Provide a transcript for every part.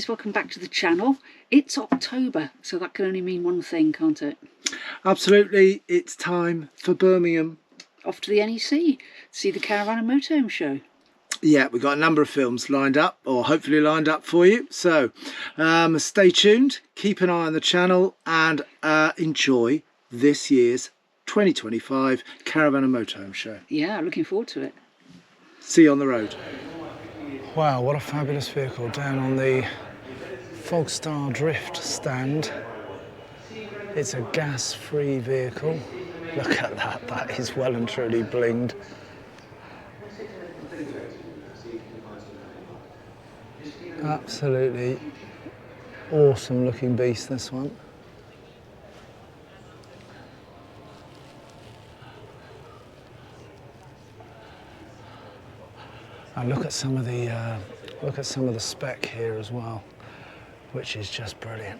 guys, welcome back to the channel. It's October, so that can only mean one thing, can't it? Absolutely, it's time for Birmingham. Off to the NEC, see the Caravan and Motorhome Show. Yeah, we've got a number of films lined up, or hopefully lined up for you. So stay tuned, keep an eye on the channel, and enjoy this year's 2025 Caravan and Motorhome Show. Yeah, looking forward to it. See you on the road. Wow, what a fabulous vehicle down on the Fogstar Drift stand. It's a gas-free vehicle. Look at that, that is well and truly blinged. Absolutely awesome looking beast, this one. And look at some of the spec here as well, which is just brilliant.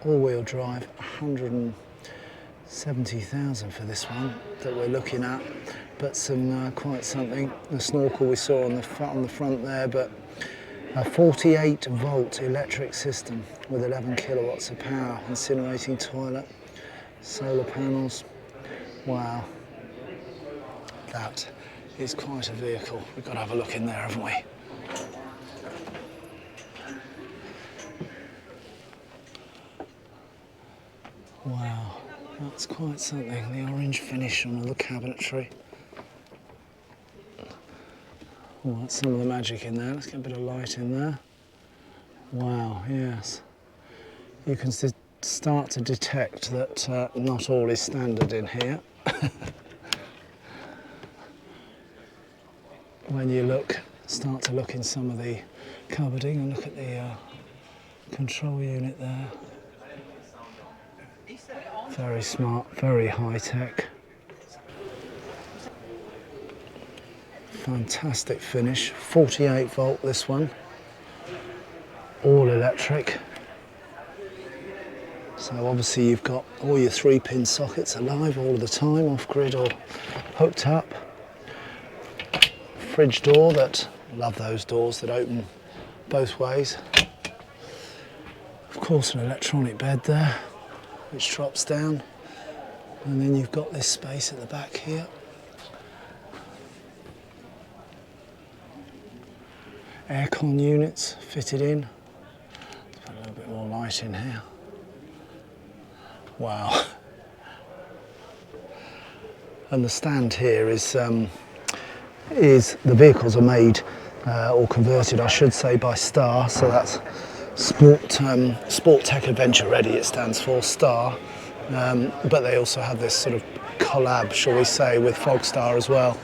All-wheel drive, 170,000 for this one that we're looking at, but some quite something. The snorkel we saw on the front there, but a 48 volt electric system with 11 kilowatts of power, incinerating toilet, solar panels. Wow, that is quite a vehicle. We've got to have a look in there, haven't we? Wow, that's quite something. The orange finish on all the cabinetry. Oh, that's some of the magic in there. Let's get a bit of light in there. Wow, yes. You can start to detect that not all is standard in here. When you start to look in some of the cupboarding and look at the control unit there. Very smart, very high tech. Fantastic finish, 48 volt this one, all electric. So obviously you've got all your 3-pin sockets alive all of the time, off grid or hooked up. Fridge door, love those doors that open both ways. Of course an electronic bed there, which drops down. And then you've got this space at the back here. Aircon units fitted in. Let's put a little bit more light in here. Wow. And the stand here is the vehicles are made or converted, I should say, by Star. So that's Sport Tech Adventure Ready, it stands for, Star. But they also have this sort of collab, shall we say, with Fogstar as well,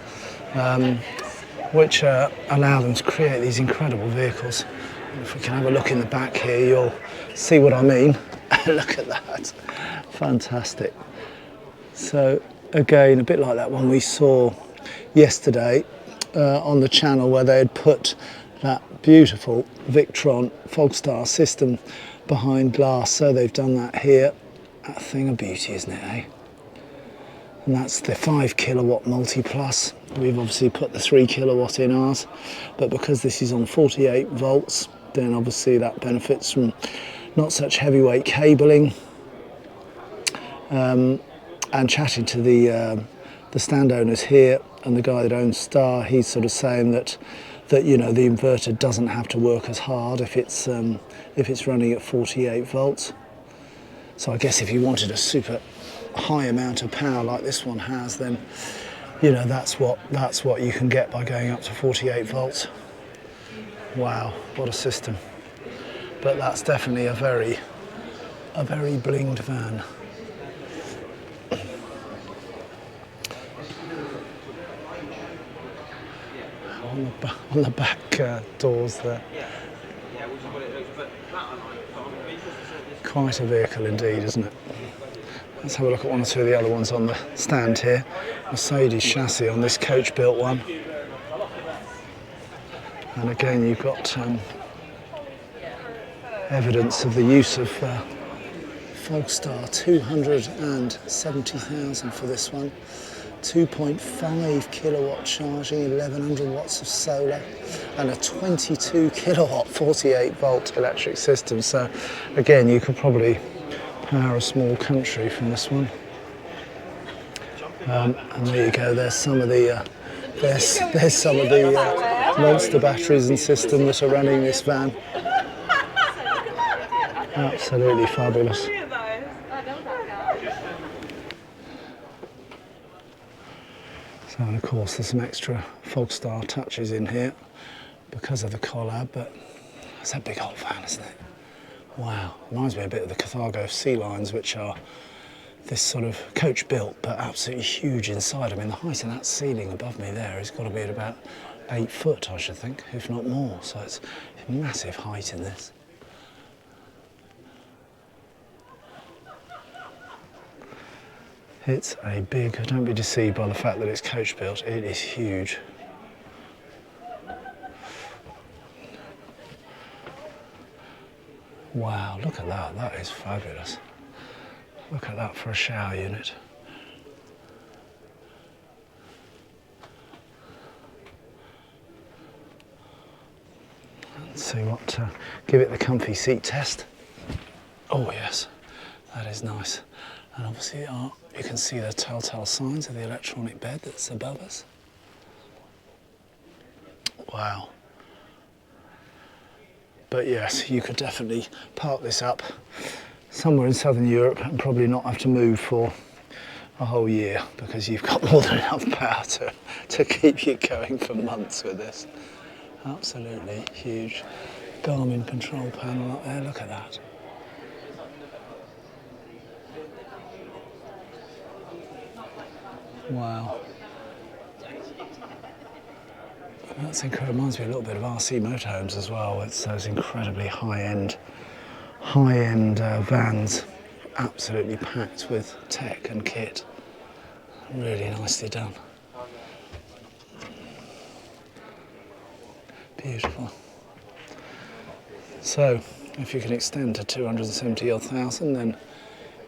which allow them to create these incredible vehicles. And if we can have a look in the back here, you'll see what I mean. Look at that, fantastic. So again, a bit like that one we saw yesterday on the channel, where they had put that beautiful Victron Fogstar system behind glass. So they've done that here. That thing of beauty, isn't it, eh? And that's the 5 kilowatt multi plus. We've obviously put the 3 kilowatt in ours, but because this is on 48 volts, then obviously that benefits from not such heavyweight cabling. And chatting to the stand owners here, and the guy that owns Star, he's sort of saying that you know, the inverter doesn't have to work as hard if it's running at 48 volts. So I guess if you wanted a super high amount of power like this one has, then you know that's what you can get by going up to 48 volts. Wow, what a system! But that's definitely a very blinged van. On the back doors there. Quite a vehicle indeed, isn't it? Let's have a look at one or two of the other ones on the stand here. Mercedes chassis on this coach-built one. And again, you've got evidence of the use of Fogstar. 270,000 for this one. 2.5 kilowatt charging, 1100 watts of solar, and a 22 kilowatt 48 volt electric system. So again, you could probably power a small country from this one. And there you go. There's some of the there's some of the monster batteries and system that are running this van. Absolutely fabulous. So, and of course, there's some extra Fogstar touches in here because of the collab, but it's a big old van, isn't it? Wow, reminds me a bit of the Carthago Sea Lines, which are this sort of coach built, but absolutely huge inside. I mean, the height of that ceiling above me there has got to be at about 8 foot, I should think, if not more. So it's a massive height in this. It's a big, don't be deceived by the fact that it's coach built, it is huge. Wow, look at that, that is fabulous. Look at that for a shower unit. Let's see what, give it the comfy seat test. Oh yes, that is nice. And obviously you can see the telltale signs of the electronic bed that's above us. Wow. But yes, you could definitely park this up somewhere in southern Europe and probably not have to move for a whole year, because you've got more than enough power to keep you going for months with this. Absolutely huge. Garmin control panel up there, look at that. Wow. That's incredible. Reminds me a little bit of RC Motorhomes as well. It's those incredibly high-end vans, absolutely packed with tech and kit. Really nicely done. Beautiful. So, if you can extend to 270 odd thousand, then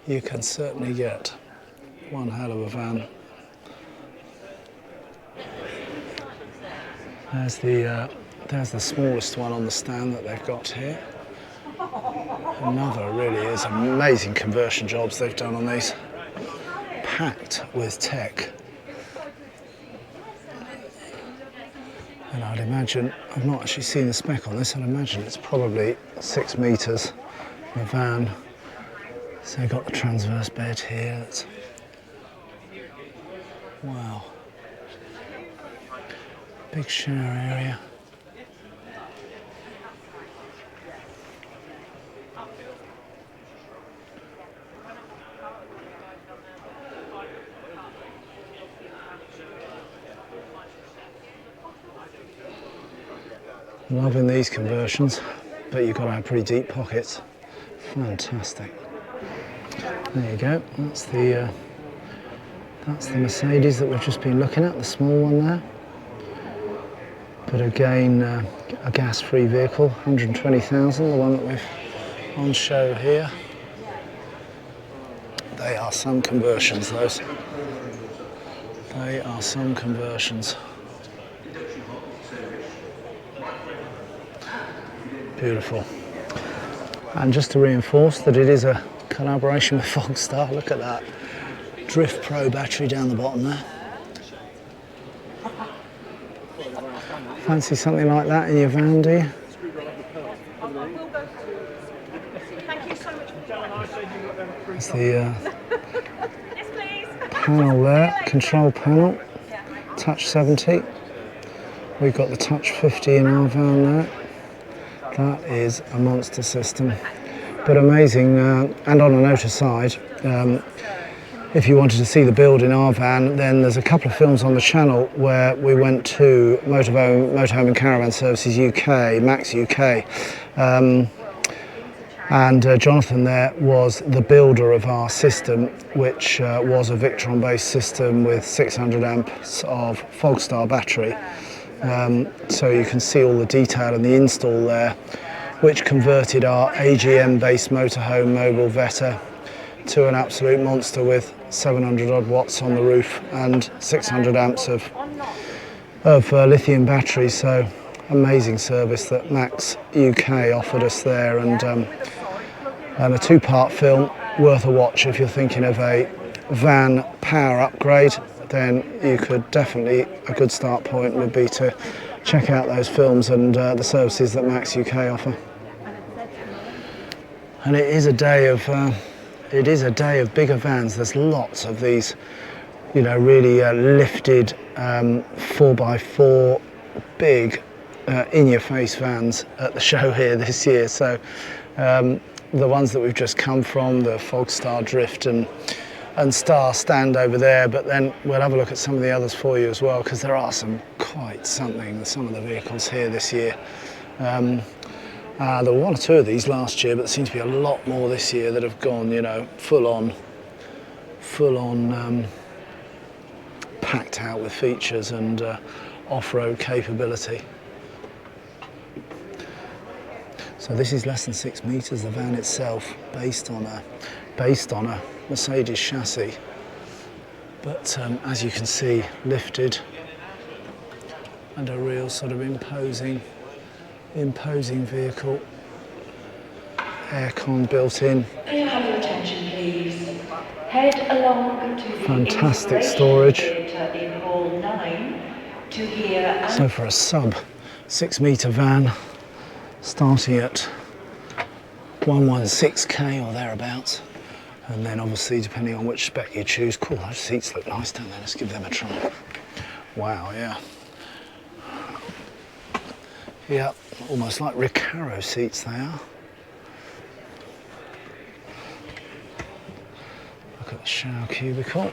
you can certainly get one hell of a van. There's the smallest one on the stand that they've got here. Another really is amazing conversion jobs they've done on these, packed with tech. And I'd imagine, I've not actually seen the spec on this, I'd imagine it's probably 6 metres, the van. So you've got the transverse bed here. That's, wow. Big shower area. Loving these conversions, but you've got to have pretty deep pockets. Fantastic. There you go. That's the Mercedes that we've just been looking at, the small one there. But again, a gas-free vehicle, 120,000, the one that we've on show here. They are some conversions, those. They are some conversions. Beautiful. And just to reinforce that it is a collaboration with Fogstar, look at that Drift Pro battery down the bottom there. Fancy something like that in your van, do you? There's the panel there, control panel, touch 70. We've got the touch 50 in our van there. That is a monster system, but amazing. And on a note aside, if you wanted to see the build in our van, then there's a couple of films on the channel where we went to Motorhome and Caravan Services UK, Max UK, and Jonathan there was the builder of our system, which was a Victron-based system with 600 amps of Fogstar battery. So you can see all the detail and the install there, which converted our AGM-based motorhome mobile Vetta to an absolute monster with 700 odd watts on the roof and 600 amps of lithium batteries. So amazing service that Max UK offered us there, and a two-part film worth a watch. If you're thinking of a van power upgrade, then you could definitely, a good start point would be to check out those films and the services that Max UK offer. And it is a day of bigger vans. There's lots of these, you know, really lifted 4x4 big in-your-face vans at the show here this year. So the ones that we've just come from, the Fogstar Drift and Star stand over there, but then we'll have a look at some of the others for you as well, because there are some some of the vehicles here this year. There were one or two of these last year, but there seems to be a lot more this year that have gone, you know, full on packed out with features and off-road capability. So this is less than 6 meters, the van itself, based on a Mercedes chassis, but as you can see, lifted, and a real sort of imposing vehicle. Aircon built in. Can you have your attention, please? Head along to the fantastic storage. In hall 9 to hear. So for a sub 6 meter van, starting at 116k or thereabouts, and then obviously depending on which spec you choose. Cool, those seats look nice, don't they? Let's give them a try. Wow, yeah. Yeah, almost like Recaro seats they are. Look at the shower cubicle.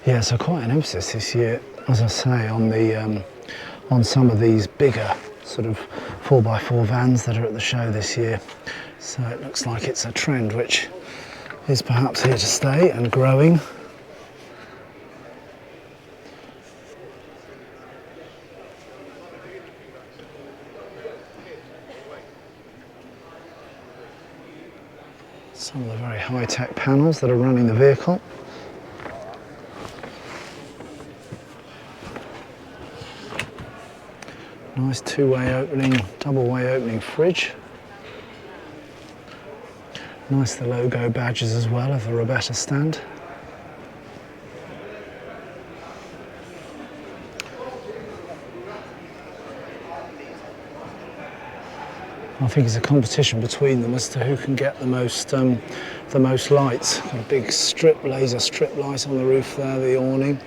Yeah, so quite an emphasis this year, as I say, on the on some of these bigger sort of 4x4 vans that are at the show this year. So it looks like it's a trend which is perhaps here to stay and growing. Some of the very high-tech panels that are running the vehicle. Nice two-way opening, double-way opening fridge. Nice the logo badges as well of the Robetta stand. I think it's a competition between them as to who can get the most lights. Got a big laser strip light on the roof there, the awning,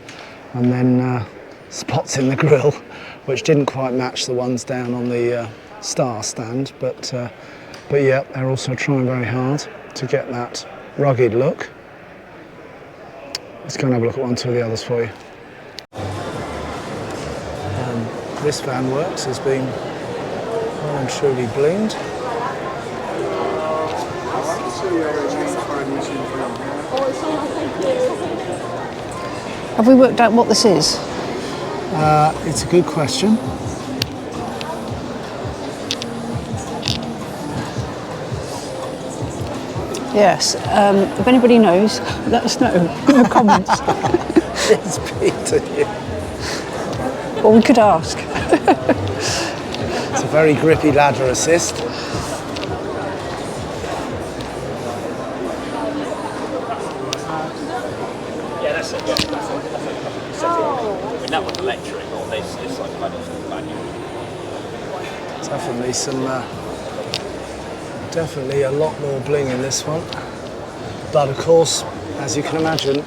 and then spots in the grille, which didn't quite match the ones down on the Star stand, but yeah, they're also trying very hard to get that rugged look. Let's go and have a look at one or two of the others for you. This van works has been well and truly blinged. Have we worked out what this is? It's a good question. Yes. If anybody knows, let us know in the comments. It's Peter here. Well, we could ask. It's a very grippy ladder assist. Yeah, that's it. Yeah, that's it. I mean, that was electric, or this like kind of manual. Definitely a lot more bling in this one. But of course, as you can imagine,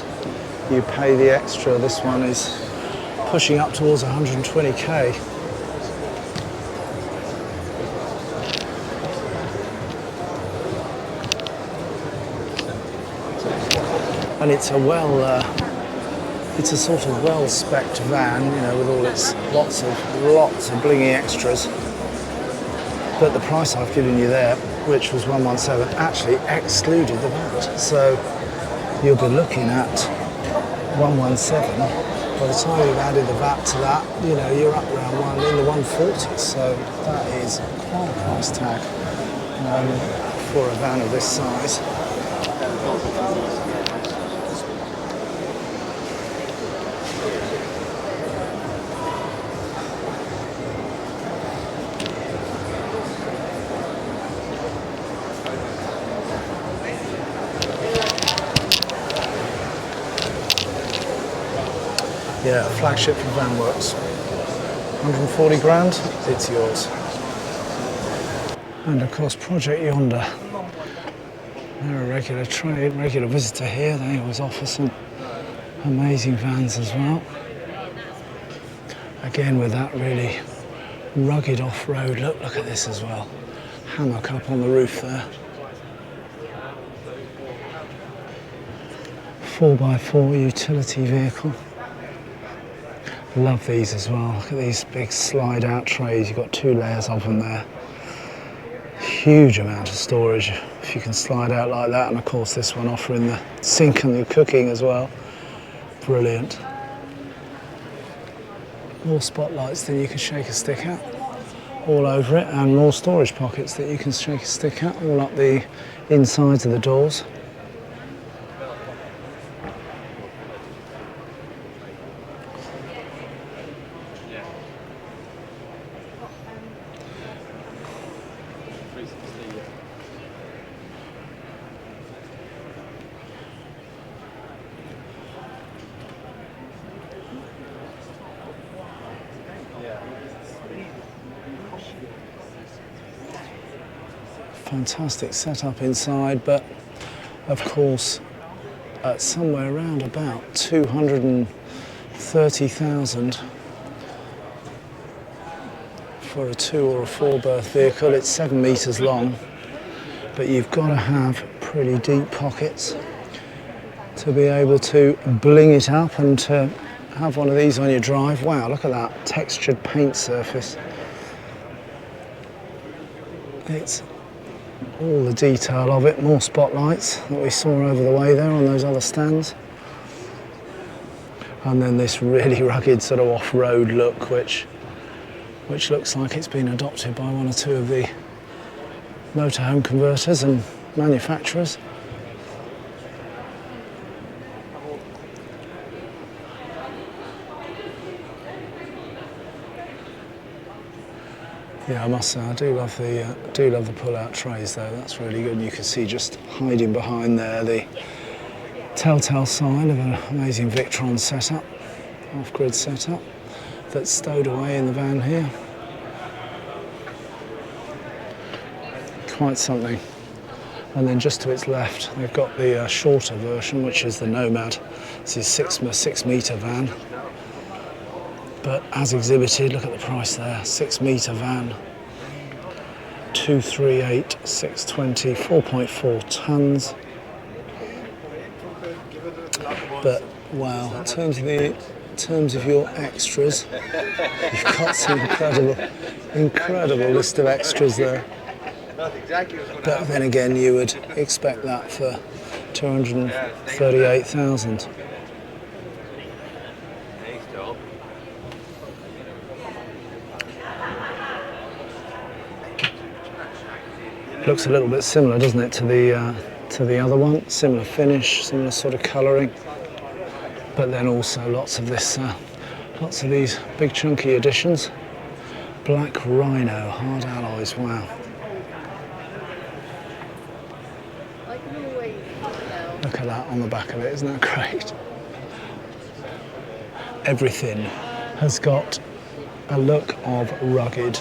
you pay the extra. This one is pushing up towards 120k. And it's a it's a sort of well-specced van, you know, with all its lots of blingy extras. But the price I've given you there, which was 117, actually excluded the VAT. So you'll be looking at 117 By the time you've added the VAT to that, you know, you're up around in the 140s, so that is quite a price tag for a van of this size. Yeah, flagship from Vanworks. 140 grand, it's yours. And of course, Project Yonder. They're a regular visitor here. They always offer some amazing vans as well. Again, with that really rugged off-road look. Look at this as well. Hammock up on the roof there. 4x4 utility vehicle. Love these as well. Look at these big slide out trays. You've got 2 layers of them there. Huge amount of storage if you can slide out like that, and of course this one offering the sink and the cooking as well. Brilliant. More spotlights than you can shake a stick at all over it, and more storage pockets that you can shake a stick at all up the insides of the doors. Fantastic setup inside, but of course at somewhere around about 230,000 for a 2 or a 4 berth vehicle. It's 7 metres long, but you've got to have pretty deep pockets to be able to bling it up and to have one of these on your drive. Wow, look at that textured paint surface. It's all the detail of it. More spotlights that we saw over the way there on those other stands, and then this really rugged sort of off-road look, which looks like it's been adopted by 1 or 2 of the motorhome converters and manufacturers. Yeah, I must say I do love the pull-out trays though. That's really good. And you can see just hiding behind there the telltale sign of an amazing Victron setup, off-grid setup, that's stowed away in the van here. Quite something. And then just to its left, they've got the shorter version, which is the Nomad. This is 6 metre van. But as exhibited, look at the price there, 6 metre van, 238, 620, 4.4 tonnes. But wow, in terms of your extras, you've got some incredible list of extras there. But then again, you would expect that for 238,000. Looks a little bit similar, doesn't it, to the other one? Similar finish, similar sort of colouring, but then also lots of these big chunky additions. Black Rhino, hard alloys. Wow. Look at that on the back of it, isn't that great? Everything has got a look of rugged.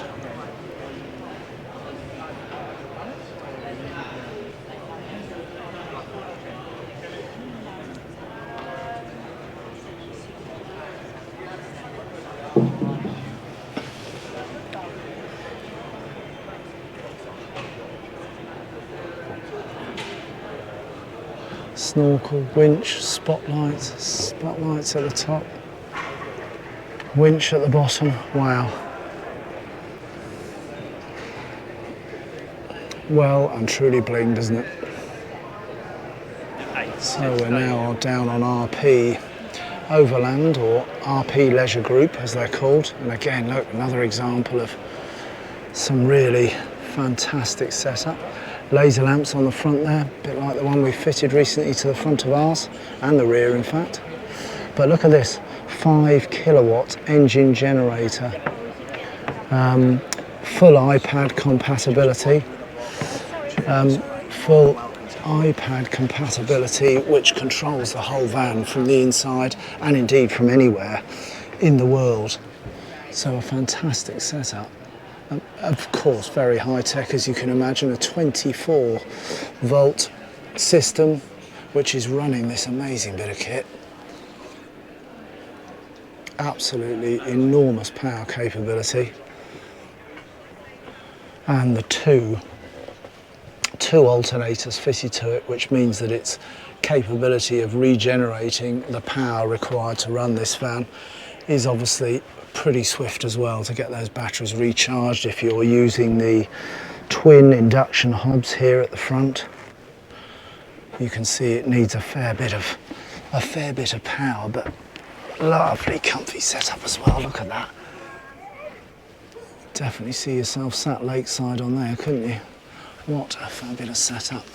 Snorkel, winch, spotlights at the top, winch at the bottom. Wow. Well and truly blinged, isn't it? So we're now down on RP Overland, or RP Leisure Group as they're called. And again, look, another example of some really fantastic setup. Laser lamps on the front there, a bit like the one we fitted recently to the front of ours, and the rear in fact. But look at this, 5 kilowatt engine generator, full iPad compatibility, which controls the whole van from the inside and indeed from anywhere in the world. So a fantastic setup. Of course, very high tech, as you can imagine, a 24 volt system which is running this amazing bit of kit. Absolutely enormous power capability, and the two alternators fitted to it, which means that its capability of regenerating the power required to run this van is obviously pretty swift as well, to get those batteries recharged if you're using the twin induction hobs here at the front. You can see it needs a fair bit of power, but lovely comfy setup as well. Look at that. Definitely see yourself sat lakeside on there, couldn't you? What a fabulous setup.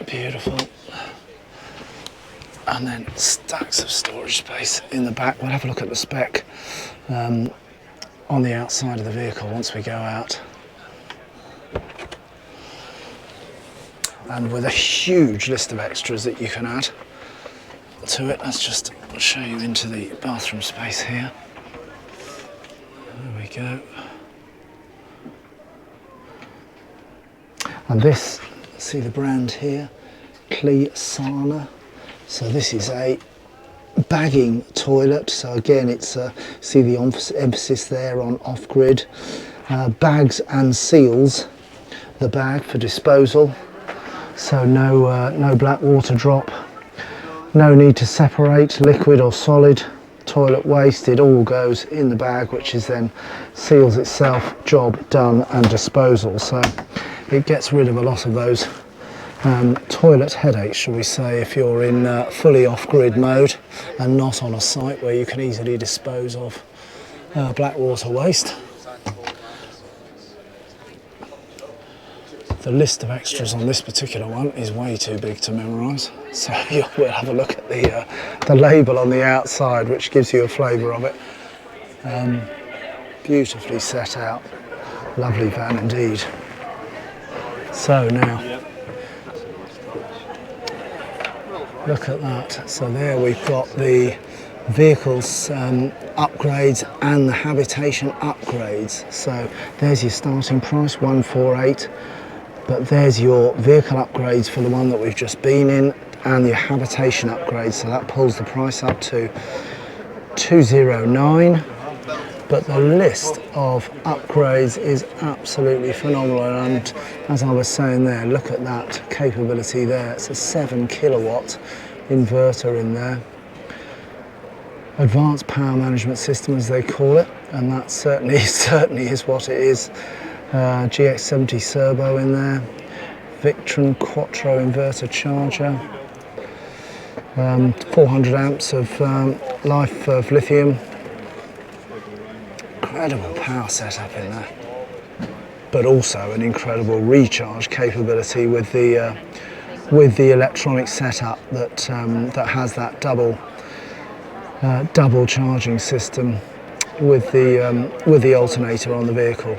Beautiful. And then stacks of storage space in the back. We'll have a look at the spec on the outside of the vehicle once we go out. And with a huge list of extras that you can add to it. Let's just show you into the bathroom space here. There we go. And this, see the brand here, Sana. So this is a bagging toilet. So again, it's see the emphasis there on off-grid. Bags and seals the bag for disposal. So no black water drop. No need to separate liquid or solid toilet waste. It all goes in the bag, which is then seals itself, job done, and disposal. So it gets rid of a lot of those toilet headaches, shall we say, if you're in fully off-grid mode and not on a site where you can easily dispose of black water waste. The list of extras on this particular one is way too big to memorise, so we'll have a look at the label on the outside, which gives you a flavour of it. Beautifully set out, lovely van indeed. So now, look at that. So there we've got the vehicles upgrades and the habitation upgrades. So there's your starting price, 148. But there's your vehicle upgrades for the one that we've just been in, and your habitation upgrades. So that pulls the price up to 209. But the list of upgrades is absolutely phenomenal. And as I was saying there, look at that capability there. It's a 7 kilowatt inverter in there. Advanced power management system, as they call it, and that certainly is what it is. GX70 Servo in there, Victron Quattro inverter charger, 400 amps of life of lithium. Incredible power setup in there, but also an incredible recharge capability with the electronic setup that has that double charging system with the alternator on the vehicle.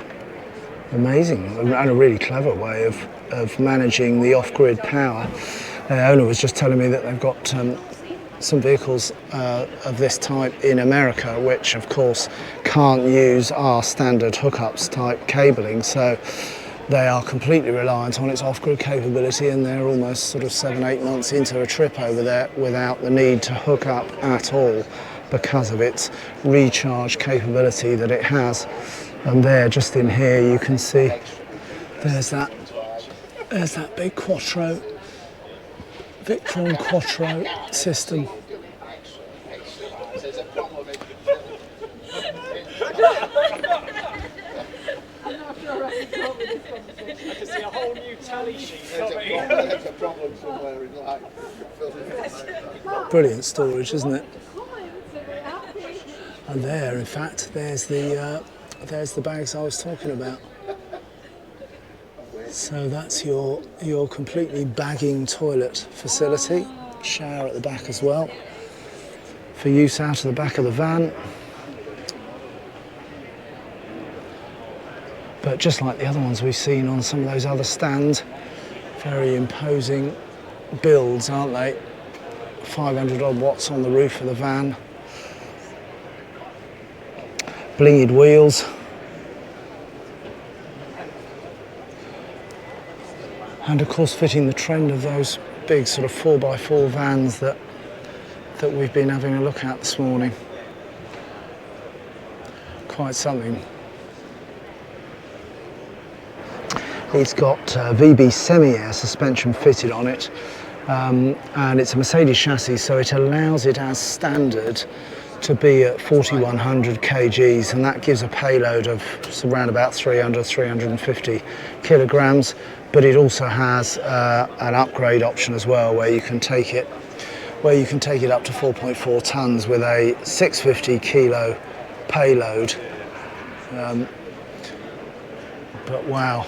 Amazing, and a really clever way of managing the off-grid power. The owner was just telling me that they've got some vehicles of this type in America, which of course can't use our standard hookups type cabling, so they are completely reliant on its off-grid capability, and they're almost sort of 7-8 months into a trip over there without the need to hook up at all because of its recharge capability that it has. And there, just in here, you can see there's that big Quattro, Victron Quattro system. I can see a whole new tally sheet coming. There's a problem somewhere in life. Brilliant storage, isn't it? And there, in fact, there's the bags I was talking about. So that's your completely bagging toilet facility. Shower at the back as well, for use out of the back of the van. But just like the other ones we've seen on some of those other stands, very imposing builds, aren't they? 500 odd watts on the roof of the van. Blinged wheels. And of course fitting the trend of those big sort of 4x4 vans that we've been having a look at this morning. Quite something. It's got VB semi-air suspension fitted on it, and it's a Mercedes chassis, so it allows it as standard to be at 4100 kgs, and that gives a payload of around about 350 kilograms. But it also has an upgrade option as well, where you can take it up to 4.4 tons with a 650 kilo payload. But wow,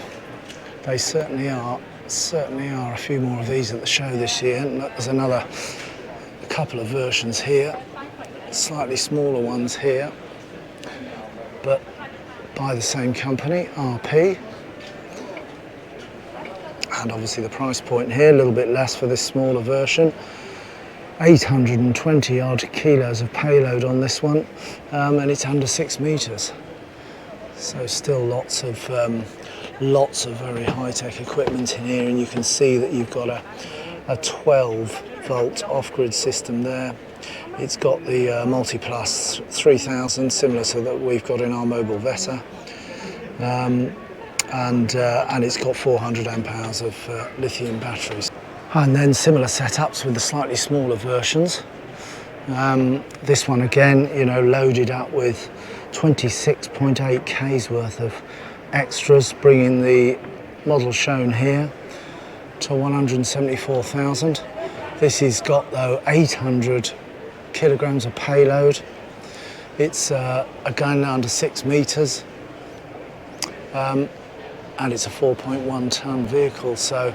they certainly are a few more of these at the show this year. And there's a couple of versions here, slightly smaller ones here, but by the same company, RP. And obviously the price point here, a little bit less for this smaller version. 820 odd kilos of payload on this one, and it's under 6 meters. So still lots of very high-tech equipment in here, and you can see that you've got a 12 volt off-grid system there. It's got the Multiplus 3000, similar to that we've got in our mobile Veta. And it's got 400 amp hours of lithium batteries. And then similar setups with the slightly smaller versions. This one again, loaded up with 26.8 K's worth of extras, bringing the model shown here to 174,000. This has got, though, 800 kilograms of payload. It's again under 6 meters. And it's a 4.1 ton vehicle, so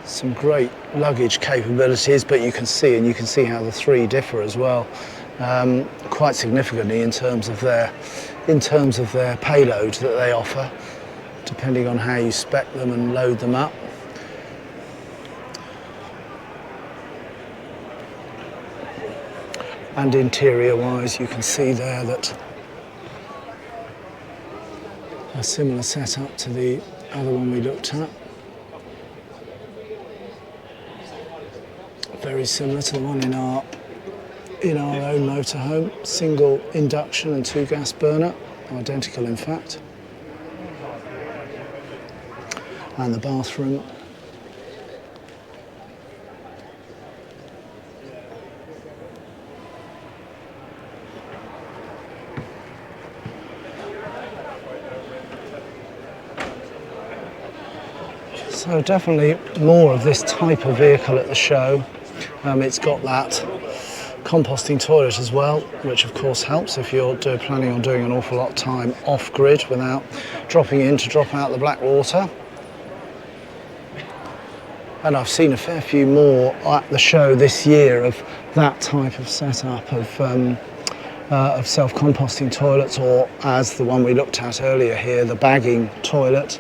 some great luggage capabilities. But you can see how the three differ as well, quite significantly in terms of their payload that they offer, depending on how you spec them and load them up. And interior-wise, you can see there that a similar setup to the other one we looked at. Very similar to the one in our own motorhome. Single induction and 2 gas burner, identical in fact. And the bathroom. So definitely more of this type of vehicle at the show. It's got that composting toilet as well, which of course helps if you're planning on doing an awful lot of time off-grid without dropping in to drop out the black water. And I've seen a fair few more at the show this year of that type of setup of self-composting toilets, or as the one we looked at earlier here, the bagging toilet.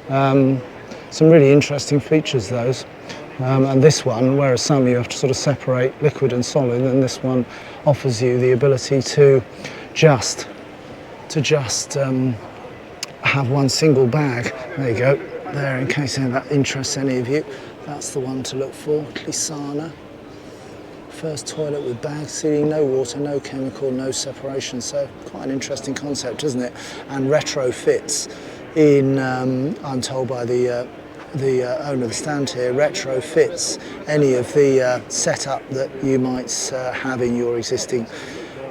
Some really interesting features, those. And this one, whereas some you have to sort of separate liquid and solid, and this one offers you the ability to just have one single bag. There you go, there, in case that interests any of you. That's the one to look for, Lisana. First toilet with bag seating, no water, no chemical, no separation. So quite an interesting concept, isn't it? And retrofits in, I'm told by the owner of the stand here, retrofits any of the setup that you might have in your existing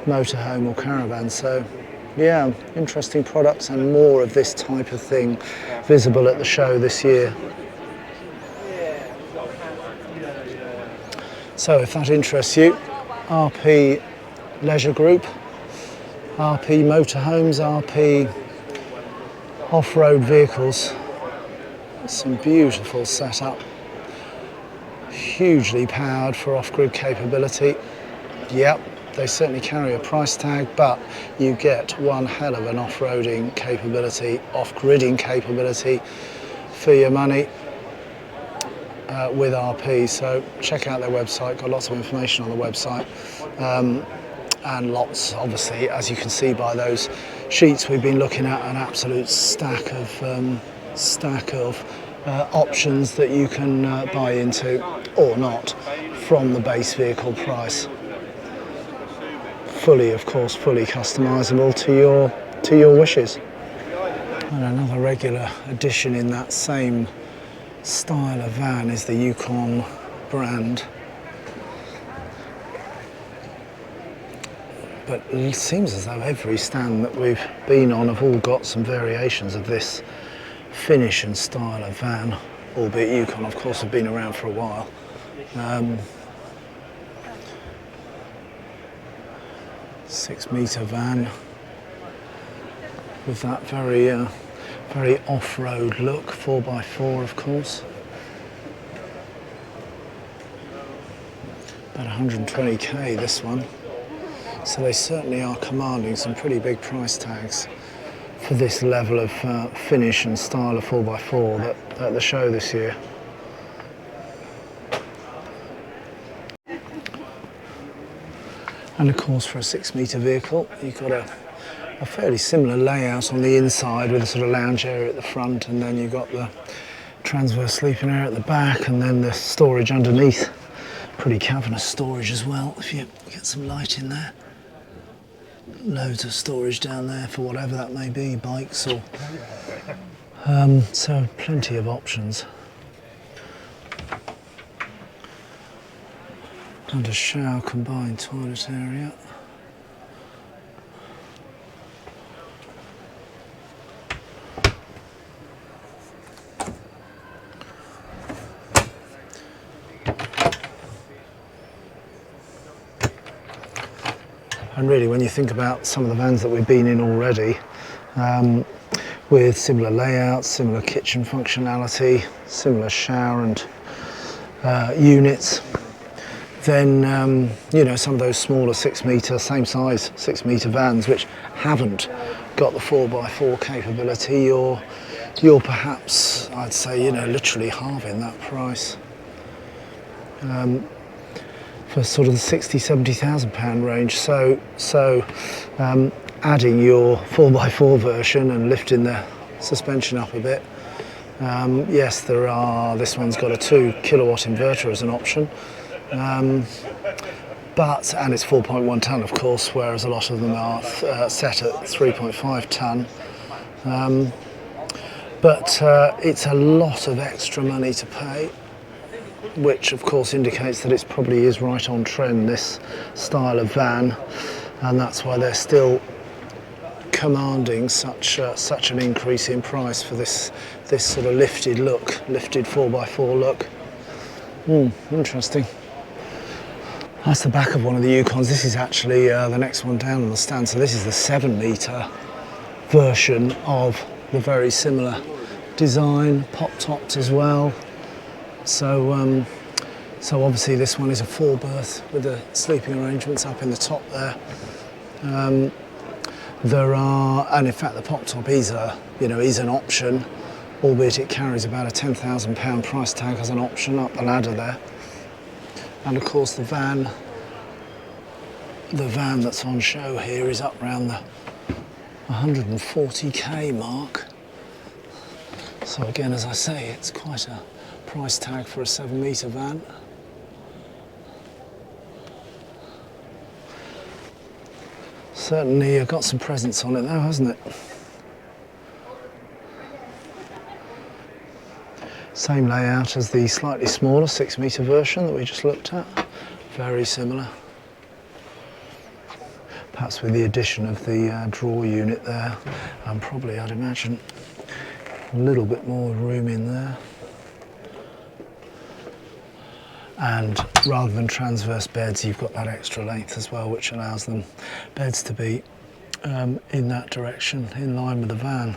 motorhome or caravan. So Yeah, interesting products and more of this type of thing visible at the show this year. So if that interests you, RP Leisure Group, RP Motorhomes, RP Off-Road Vehicles, some beautiful setup, hugely powered for off-grid capability. Yep, they certainly carry a price tag, but you get one hell of an off-roading capability, off-gridding capability for your money with RP. So check out their website, got lots of information on the website, and lots, obviously, as you can see by those sheets we've been looking at, an absolute stack of options that you can buy into or not from the base vehicle price. Fully, of course, fully customizable to your wishes. And another regular addition in that same style of van is the Yukon brand. But it seems as though every stand that we've been on have all got some variations of this finish and style of van, albeit Yukon, of course, have been around for a while. 6 metre van with that very off-road look, 4x4 of course. About 120k this one. So they certainly are commanding some pretty big price tags for this level of finish and style of 4x4 at the show this year. And of course, for a 6 metre vehicle, you've got a fairly similar layout on the inside with a sort of lounge area at the front, and then you've got the transverse sleeping area at the back, and then the storage underneath. Pretty cavernous storage as well, if you get some light in there. Loads of storage down there for whatever that may be, bikes or... so plenty of options. And a shower combined toilet area. And really, when you think about some of the vans that we've been in already, with similar layouts, similar kitchen functionality, similar shower and units, then you know, some of those smaller 6 metre, same size 6 metre vans which haven't got the 4x4 capability, you're perhaps, I'd say, you know, literally halving that price. For sort of the 60,000–70,000 pound range. So adding your 4x4 version and lifting the suspension up a bit. Yes, this one's got a 2 kilowatt inverter as an option. And it's 4.1 tonne, of course, whereas a lot of them are set at 3.5 tonne. But it's a lot of extra money to pay, which of course indicates that it probably is right on trend, this style of van, and that's why they're still commanding such an increase in price for this sort of lifted 4x4 look. Interesting. That's the back of one of the Yukons. This is actually the next one down on the stand, so this is the 7 metre version of the very similar design, pop tops as well. So obviously this one is a 4-berth with the sleeping arrangements up in the top there. And in fact the pop top is an option, albeit it carries about a £10,000 price tag as an option up the ladder there. And of course the van that's on show here is up around the 140k mark. So again, as I say, it's quite a price tag for a 7 metre van. Certainly got some presence on it though, hasn't it? Same layout as the slightly smaller 6 metre version that we just looked at. Very similar. perhaps with the addition of the drawer unit there, and probably I'd imagine a little bit more room in there. And rather than transverse beds, you've got that extra length as well, which allows them beds to be in that direction, in line with the van.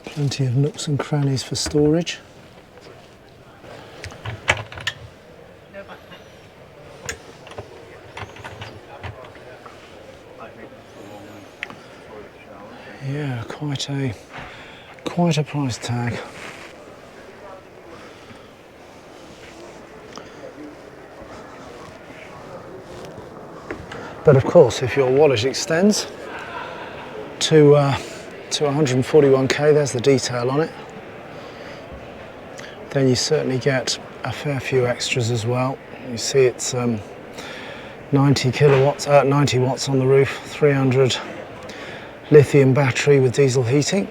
Plenty of nooks and crannies for storage. Yeah, quite a price tag. But of course, if your wallet extends to 141k, there's the detail on it, then you certainly get a fair few extras as well. You see it's 90 watts on the roof, 300 lithium battery with diesel heating.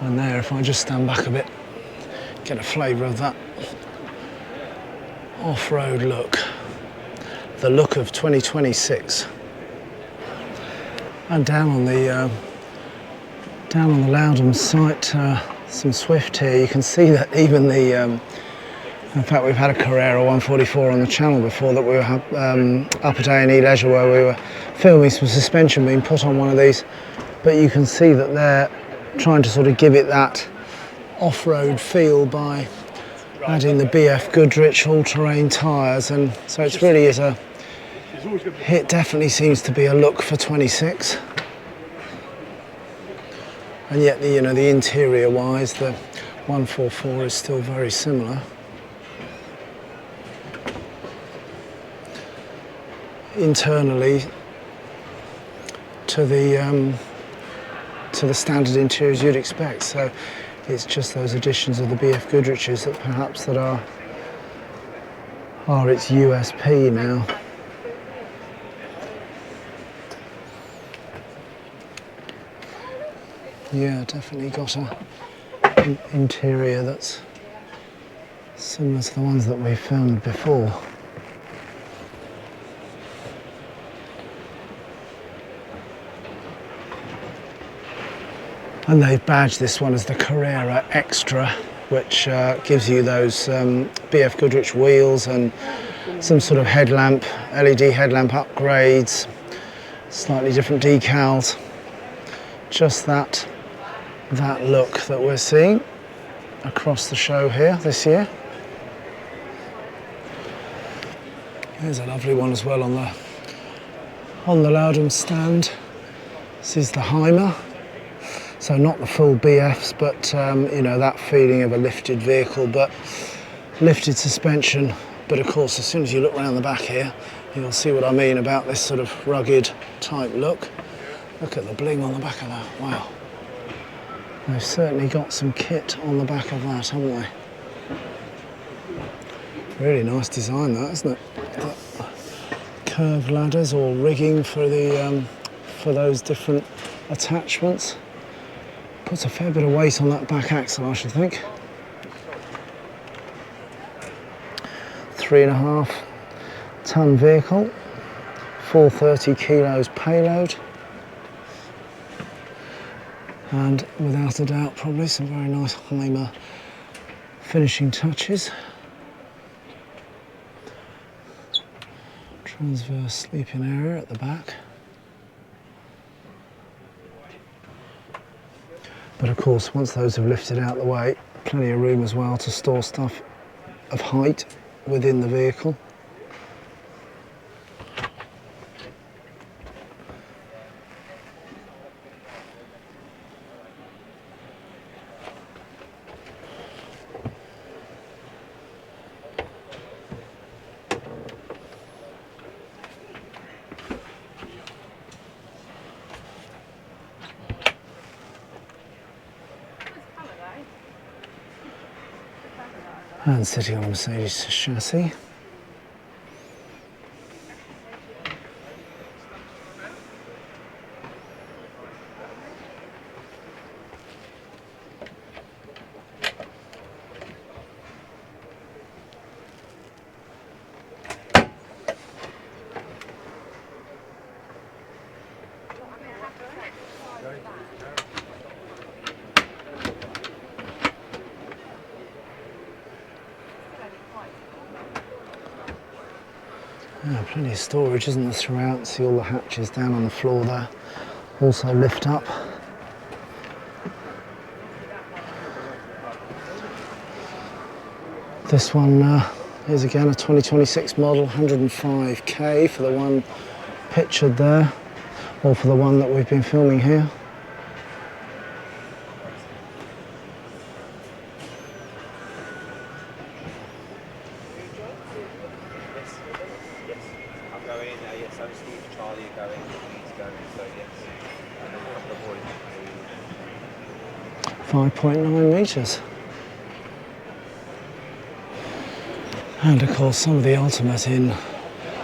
And there, if I just stand back a bit, get a flavour of that off-road look, the look of 2026. And down on the Loudon site, some Swift here, you can see that even the in fact, we've had a Carrera 144 on the channel before that we were up at A&E Leisure, where we were filming some suspension being put on one of these, but you can see that they're trying to sort of give it that off-road feel by adding the BF Goodrich all-terrain tyres, and so it really is it definitely seems to be a look for 26. And yet the interior wise, the 144 is still very similar. Internally to the standard interiors you'd expect, so it's just those additions of the BF Goodriches that perhaps that are its USP now. Yeah, definitely got an interior that's similar to the ones that we filmed before. And they've badged this one as the Carrera Extra, which gives you those BF Goodrich wheels and some sort of headlamp, LED headlamp upgrades, slightly different decals. Just that look that we're seeing across the show here this year. There's a lovely one as well on the Loudon stand. This is the Heimer. So not the full BFs, but that feeling of a lifted vehicle, but lifted suspension. But of course, as soon as you look around the back here, you'll see what I mean about this sort of rugged type look. Look at the bling on the back of that, wow. They've certainly got some kit on the back of that, haven't they? Really nice design that, isn't it? The curved ladders or rigging for those different attachments. Puts a fair bit of weight on that back axle, I should think. 3.5 ton vehicle, 430 kilos payload, and without a doubt probably some very nice Heimer finishing touches. Transverse sleeping area at the back. But of course, once those have lifted out the way, plenty of room as well to store stuff of height within the vehicle. And sitting on a Mercedes chassis. Yeah, plenty of storage, isn't there, throughout? See all the hatches down on the floor there. Also lift up. This one is again a 2026 model, 105k for the one pictured there, or for the one that we've been filming here. I'm going in now, yes, I'm Steve, Charlie, you're going, Lee's going, so yes. And a couple of boys. 5.9 metres. And of course some of the ultimate in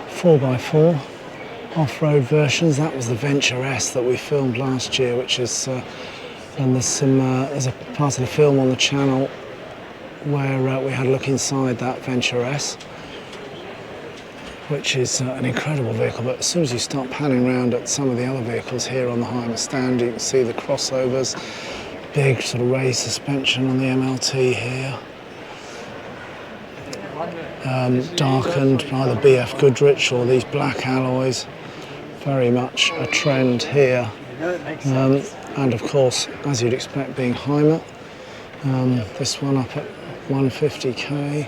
4x4 off-road versions. That was the Venture S that we filmed last year, which is, and there's a part of the film on the channel where we had a look inside that Venture S, which is an incredible vehicle. But as soon as you start panning around at some of the other vehicles here on the Heimer stand, you can see the crossovers, big sort of raised suspension on the MLT here. Darkened by the BF Goodrich or these black alloys, very much a trend here. And of course, as you'd expect, being Heimer, this one up at 150k.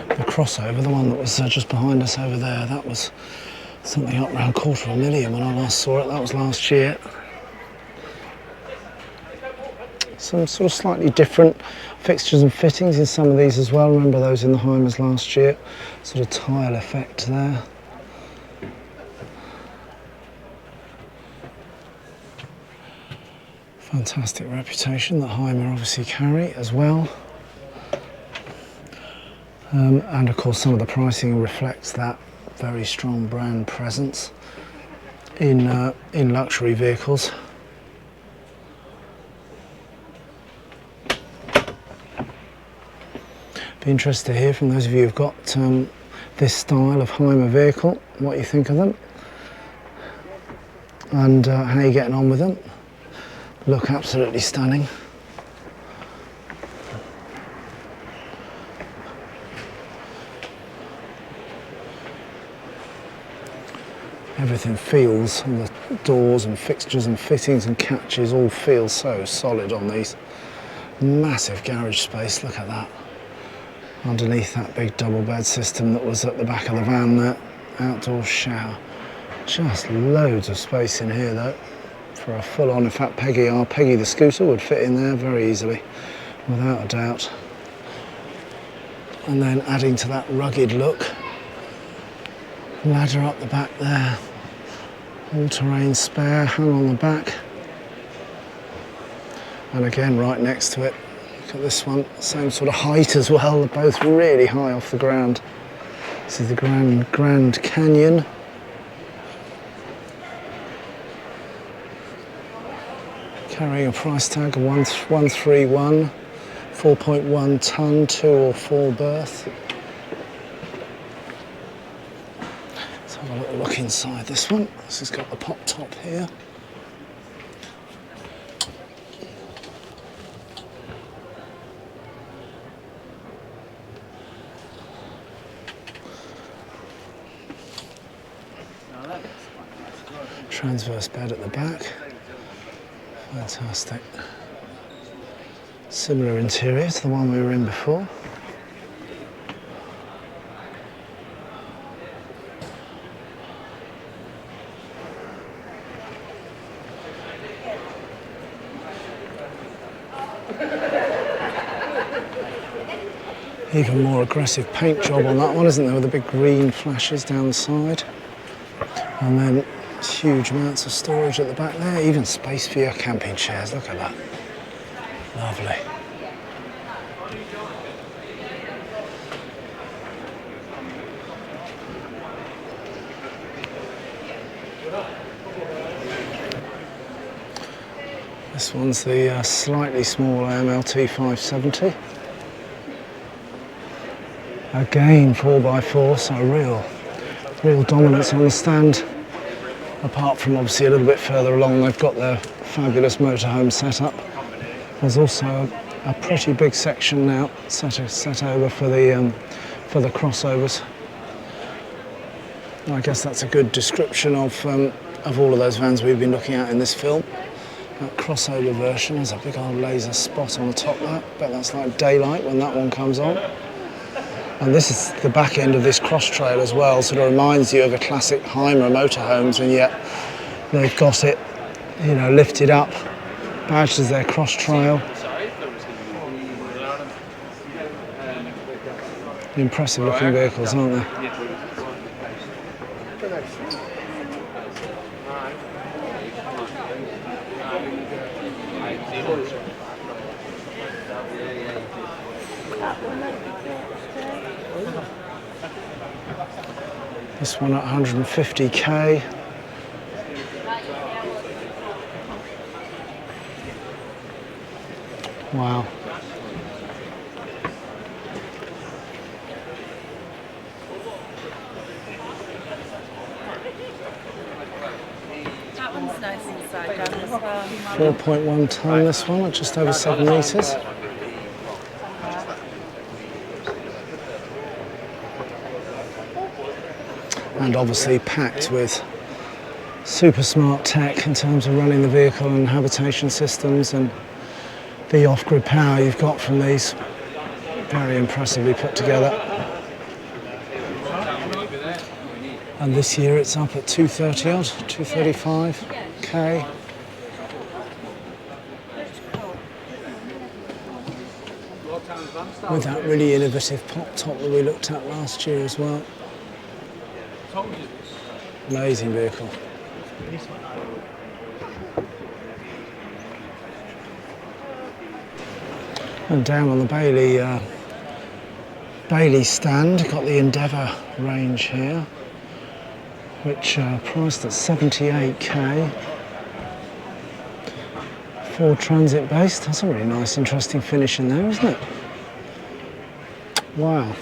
The crossover, the one that was just behind us over there, that was something up around $250,000 when I last saw it. That was last year. Some sort of slightly different fixtures and fittings in some of these as well. Remember those in the Heimers last year? Sort of tile effect there. Fantastic reputation that Heimer obviously carry as well. And of course some of the pricing reflects that very strong brand presence in luxury vehicles. Be interested to hear from those of you who've got this style of Heimer vehicle, what you think of them, and how you're getting on with them. Look absolutely stunning. Everything feels, and the doors and fixtures and fittings and catches all feel so solid on these. Massive garage space, look at that. Underneath that big double bed system that was at the back of the van there. Outdoor shower. Just loads of space in here though, for a full-on. In fact, Peggy the scooter would fit in there very easily, without a doubt. And then adding to that rugged look, ladder up the back there, all-terrain spare, hung on the back, and again right next to it, look at this one, same sort of height as well, they're both really high off the ground. This is the Grand Canyon. Carrying a price tag of 131, 4.1 tonne, 2 or 4 berth. Have a little look inside this one. This has got the pop top here. Transverse bed at the back. Fantastic. Similar interior to the one we were in before. Even more aggressive paint job on that one, isn't there, with the big green flashes down the side. And then huge amounts of storage at the back there, even space for your camping chairs, look at that. Lovely. This one's the slightly smaller MLT 570. Again 4x4, so real dominance on the stand apart from obviously a little bit further along they've got their fabulous motorhome setup. There's also a pretty big section now set over for the crossovers. I guess that's a good description of all of those vans we've been looking at in this film. That crossover version has a big old laser spot on the top there. Bet that's like daylight when that one comes on. And this is the back end of this cross trail as well, sort of reminds you of a classic Heimer motorhomes, and yet they've got it, you know, lifted up, badged as their cross trail. Impressive looking vehicles, aren't they? This one at 150k. Wow. That one's nice inside down as well. 4.1 tonne this one at just over 7 metres. And obviously packed with super smart tech in terms of running the vehicle and habitation systems, and the off-grid power you've got from these. Very impressively put together. And this year it's up at 230 odd, 235k. With that really innovative pop top that we looked at last year as well. Amazing vehicle. And down on the Bailey stand, got the Endeavour range here, which priced at 78k. Ford Transit based. That's a really nice, interesting finish in there, isn't it? Wow.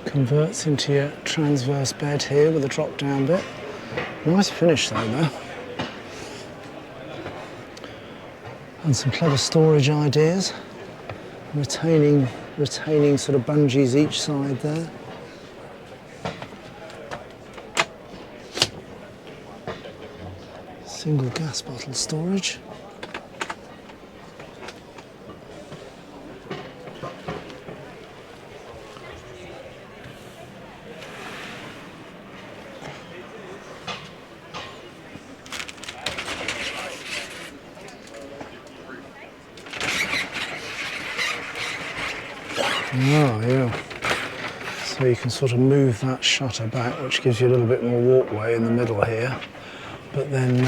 Converts into your transverse bed here with a drop down bit. Nice finish though there. And some clever storage ideas. Retaining sort of bungees each side there. Single gas bottle storage. Oh, yeah. So you can sort of move that shutter back, which gives you a little bit more walkway in the middle here. But then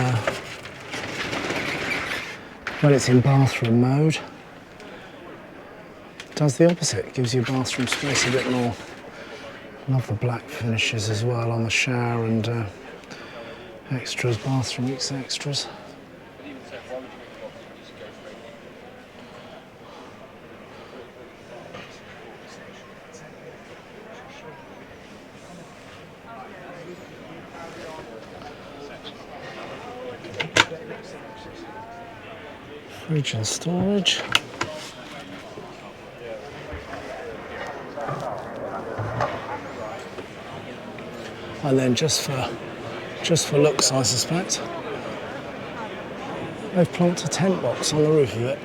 when it's in bathroom mode, it does the opposite. It gives your bathroom space a bit more. Love the black finishes as well on the shower and extras, bathroom extras. Fridge and storage. And then just for looks, I suspect, they've plonked a tent box on the roof of it.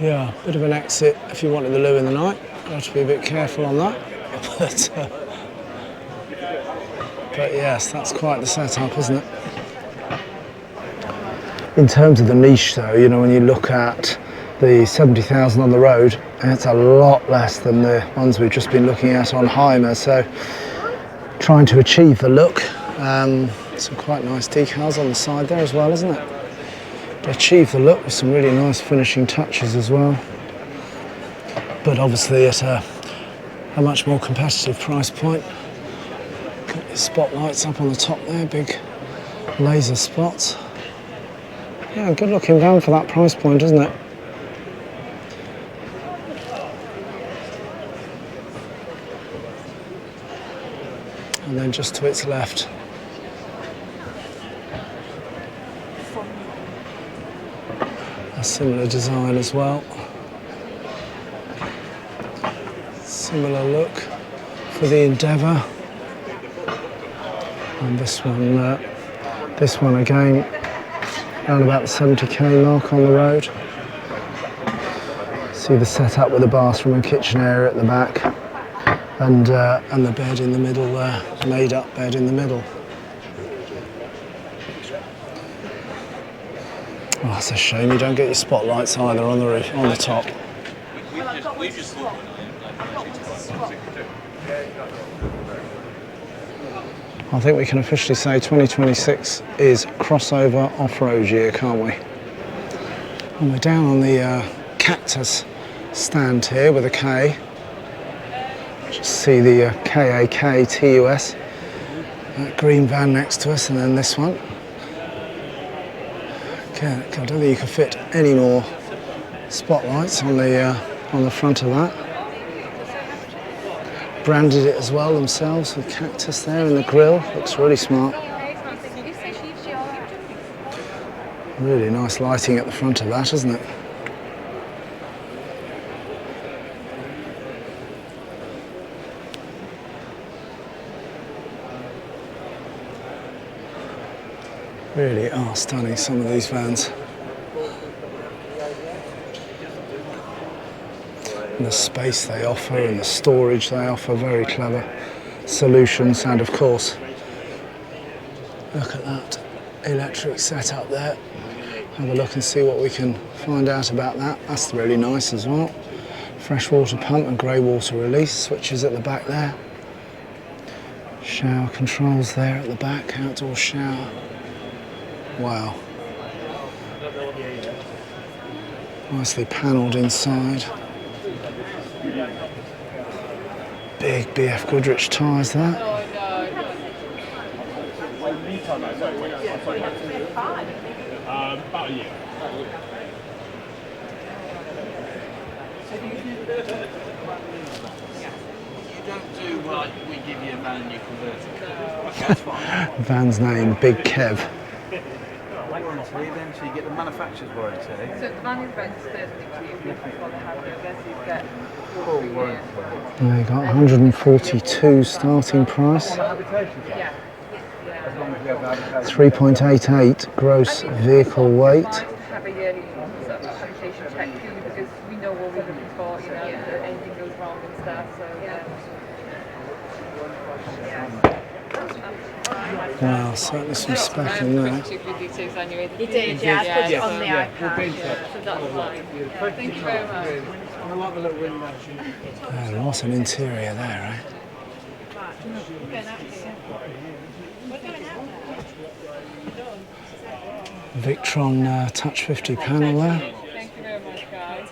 Yeah, bit of an exit if you wanted the loo in the night. You have to be a bit careful on that. But yes, that's quite the setup, isn't it? In terms of the niche though, you know, when you look at the 70,000 on the road, it's a lot less than the ones we've just been looking at on Heimer, so trying to achieve the look. Some quite nice decals on the side there as well, isn't it? To achieve the look with some really nice finishing touches as well. But obviously at a much more competitive price point. Got your spotlights up on the top there, big laser spots. Yeah, good looking van for that price point, isn't it? and then just to its left, a similar design as well. Similar look for the Endeavour. And this one again, around about the 70k mark on the road. See the setup with the bathroom and kitchen area at the back, and the bed in the middle there, made up bed in the middle. Oh, it's a shame you don't get your spotlights either on the roof, on the top. I think we can officially say 2026 is crossover off-road year, can't we? And we're down on the Cactus stand here with a K. Just see the KAK TUS, that green van next to us, and then this one. Okay, I don't think you can fit any more spotlights on the front of that. Branded it as well themselves with Cactus there in the grille. Looks really smart. Really nice lighting at the front of that, isn't it? Really are stunning, some of these vans. And the space they offer and the storage they offer, very clever solutions. And of course, look at that electric setup there. Have a look and see what we can find out about that. That's really nice as well. Freshwater pump and grey water release, switches at the back there. Shower controls there at the back, outdoor shower. Wow. Nicely panelled inside. Big BF Goodrich tyres there. About a year. You don't do like we give you a van and you convert it. That's fine. Van's name, Big Kev. Warranty then, so you get the manufacturer's warranty. So the van is registered to you before the handover, so you get Full warranty. There you got 142 starting price. yeah. 3.88 gross vehicle weight. Have a yearly sort of habitation check purely because we know what we're looking for, you know, if anything goes wrong and stuff. So Wow, certainly some spec in there. you did, yeah. I put it on the iPad. So that's fine. Thank you very much. I like the little window. What an interior there, eh? Victron Touch 50 panel there. Thank you very much, guys.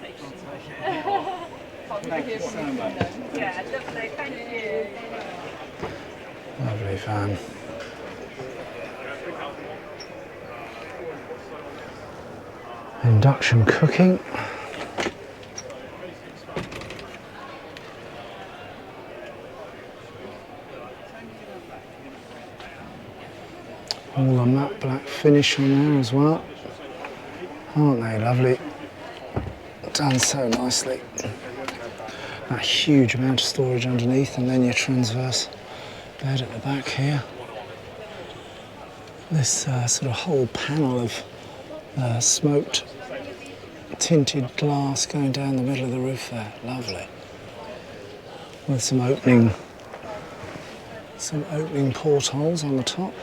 Thank you so much. Yeah, lovely. Thank you. Lovely van. Induction cooking. All the matte black finish on there as well. Aren't they lovely? Done so nicely. That huge amount of storage underneath, and then your transverse bed at the back here. This sort of whole panel of smoked tinted glass going down the middle of the roof there. Lovely. With some opening portholes on the top.